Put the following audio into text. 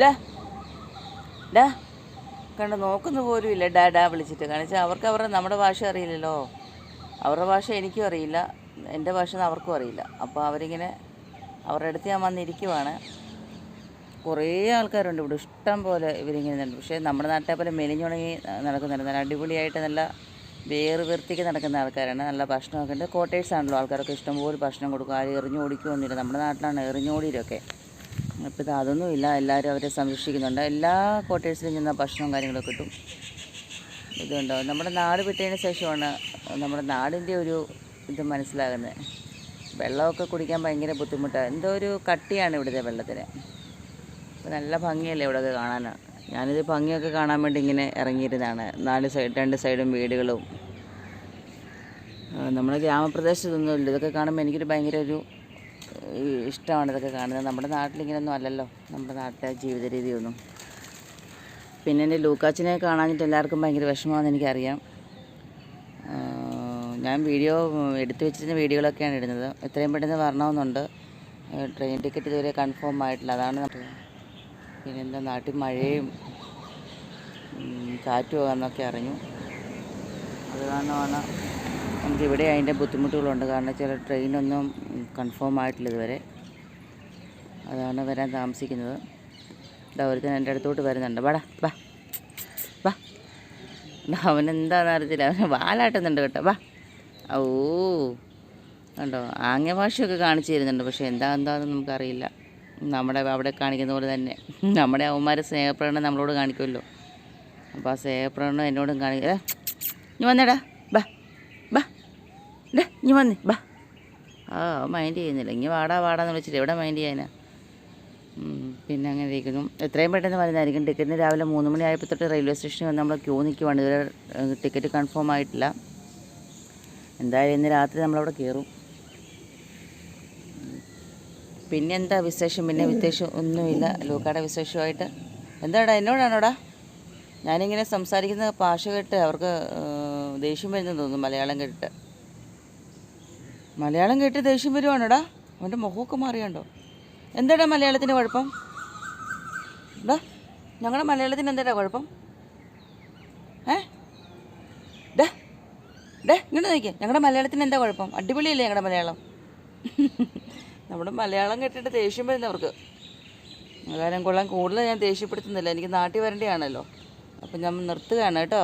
ഡാ ഡാ കണ്ട് നോക്കുന്ന പോലും ഇല്ല ഡാ ഡാ വിളിച്ചിട്ട്. കാരണം വെച്ചാൽ അവർക്ക് നമ്മുടെ ഭാഷ അറിയില്ലല്ലോ. അവരുടെ ഭാഷ എനിക്കും അറിയില്ല, എൻ്റെ ഭാഷ അവർക്കും അറിയില്ല. അപ്പോൾ അവരിങ്ങനെ അവരുടെ അടുത്ത് ഞാൻ വന്നിരിക്കുവാണ്. കുറേ ആൾക്കാരുണ്ട് ഇവിടെ, ഇഷ്ടം പോലെ ഇവരിങ്ങനെ ഉണ്ട്. പക്ഷേ നമ്മുടെ നാട്ടിലെ പോലെ മെലിഞ്ഞുണങ്ങി നടക്കുന്നുണ്ട്. നല്ല അടിപൊളിയായിട്ട് നല്ല വൃത്തിക്ക് നടക്കുന്ന ആൾക്കാരാണ്. നല്ല ഭക്ഷണമൊക്കെ ഉണ്ട്. കോട്ടേഴ്സ് ആണല്ലോ, ആൾക്കാരൊക്കെ ഇഷ്ടംപോലെ ഭക്ഷണം കൊടുക്കും. ആരും എറിഞ്ഞോടിക്കുകയൊന്നുമില്ല. നമ്മുടെ നാട്ടിലാണ് എറിഞ്ഞോടിയിലൊക്കെ. അപ്പോൾ ഇത് അതൊന്നുമില്ല, എല്ലാവരും അവരെ സംരക്ഷിക്കുന്നുണ്ട്. എല്ലാ കോട്ടേഴ്സിലും ചെന്നാൽ ഭക്ഷണവും കാര്യങ്ങളൊക്കെ കിട്ടും. ഇതുണ്ടോ, നമ്മുടെ നാട് വിട്ടതിന് ശേഷമാണ് നമ്മുടെ നാടിൻ്റെ ഒരു ഇത് മനസ്സിലാകുന്നത്. വെള്ളമൊക്കെ കുടിക്കാൻ ഭയങ്കര ബുദ്ധിമുട്ടാണ്. എന്തോ ഒരു കട്ടിയാണ് ഇവിടുത്തെ വെള്ളത്തിന്. അപ്പോൾ നല്ല ഭംഗിയല്ലേ ഇവിടെയൊക്കെ കാണാൻ. ഞാനിത് ഭംഗിയൊക്കെ കാണാൻ വേണ്ടി ഇങ്ങനെ ഇറങ്ങിയിരുന്നതാണ്. രണ്ട് സൈഡും വീടുകളും. നമ്മുടെ ഗ്രാമപ്രദേശത്തൊന്നുമില്ല. ഇതൊക്കെ കാണുമ്പോൾ എനിക്കൊരു ഭയങ്കര ഒരു ഇഷ്ടമാണ് ഇതൊക്കെ കാണുന്നത്. നമ്മുടെ നാട്ടിലിങ്ങനെയൊന്നും അല്ലല്ലോ നമ്മുടെ നാട്ടിലെ ജീവിത രീതിയൊന്നും. പിന്നെ എൻ്റെ ലൂക്കാച്ചിനെ കാണാനിട്ട് എല്ലാവർക്കും ഭയങ്കര വിഷമമാണെന്ന് എനിക്കറിയാം. ഞാൻ വീഡിയോ എടുത്തു വെച്ചിരുന്ന വീഡിയോകളൊക്കെയാണ് ഇടുന്നത്. എത്രയും പെട്ടെന്ന് വരണമെന്നുണ്ട്. ട്രെയിൻ ടിക്കറ്റ് ഇതുവരെ കൺഫേം ആയിട്ടില്ല. അതാണ്. പിന്നെന്താ, നാട്ടിൽ മഴയും കാറ്റും പോകാമെന്നൊക്കെ അറിഞ്ഞു. അത് കാരണമാണ് നമുക്കിവിടെ അതിൻ്റെ ബുദ്ധിമുട്ടുകളുണ്ട്. കാരണം ചില ട്രെയിനൊന്നും കൺഫേം ആയിട്ടില്ല ഇതുവരെ. അതാണ് വരാൻ താമസിക്കുന്നത്. ഒരുത്തൻ എൻ്റെ അടുത്തോട്ട് വരുന്നുണ്ട്. വാടാ വാ വാ. അവനെന്താണെന്ന് അറിയത്തില്ല, അവന് വാലാട്ടുന്നുണ്ട് കേട്ടോ. വാ. ഓ കണ്ടോ, ആംഗ്യ ഭാഷയൊക്കെ കാണിച്ചു തരുന്നുണ്ട്. പക്ഷേ എന്താണെന്ന് നമുക്കറിയില്ല. നമ്മുടെ അവിടെ കാണിക്കുന്ന പോലെ തന്നെ നമ്മുടെ അവന്മാർ സ്നേഹപ്രകടനം നമ്മളോട് കാണിക്കുമല്ലോ. അപ്പോൾ ആ സ്നേഹപ്രകടനം എന്നോടും കാണിക്കുക. ഇനി വന്നേടാ, ബാ ബാ ഡേ, ഇനി വന്നേ ബാ. മൈൻഡ് ചെയ്യുന്നില്ല. ഇനി വാടാന്ന് വിളിച്ചിട്ട് എവിടെ മൈൻഡ് ചെയ്യാനാ. പിന്നെ അങ്ങനെ ഇരിക്കുന്നു. എത്രയും പെട്ടെന്ന് വരുന്നതായിരിക്കും. ടിക്കറ്റിന് രാവിലെ 3 മണി ആയപ്പോൾ തൊട്ട് റെയിൽവേ സ്റ്റേഷനിൽ വന്ന് നമ്മൾ ക്യൂ നിൽക്കുവാണ്. ഇതുവരെ ടിക്കറ്റ് കൺഫേം ആയിട്ടില്ല. എന്തായാലും ഇന്ന് രാത്രി നമ്മളവിടെ കയറും. പിന്നെ എന്താ വിശേഷം? പിന്നെ വിശേഷം ഒന്നുമില്ല. ലൂക്കാടെ വിശേഷമായിട്ട് എന്താടാ, എന്നോടാണോടാ ഞാനിങ്ങനെ സംസാരിക്കുന്ന ഭാഷ കേട്ട് അവർക്ക് ദേഷ്യം വരുന്നെന്ന് തോന്നുന്നു. മലയാളം കേട്ട് ദേഷ്യം വരുവാണോടാ. അവൻ്റെ മുഖമൊക്കെ മാറിയുണ്ടോ? എന്താടാ മലയാളത്തിൻ്റെ കുഴപ്പം? എന്താ ഞങ്ങളുടെ മലയാളത്തിന് എന്താടാ കുഴപ്പം? ഡേ ഇങ്ങോട്ട് നോക്കിയേ, ഞങ്ങളുടെ മലയാളത്തിന് എന്താ കുഴപ്പം? അടിപൊളിയല്ലേ ഞങ്ങളുടെ മലയാളം. നമ്മുടെ മലയാളം കേട്ടിട്ട് ദേഷ്യം വരുന്നവർക്ക്. കാരണം കൊള്ളാൻ കൂടുതൽ ഞാൻ ദേഷ്യപ്പെടുത്തുന്നില്ല. എനിക്ക് നാട്ടിൽ വരേണ്ടതാണല്ലോ. അപ്പം ഞാൻ നിർത്തുകയാണ് കേട്ടോ.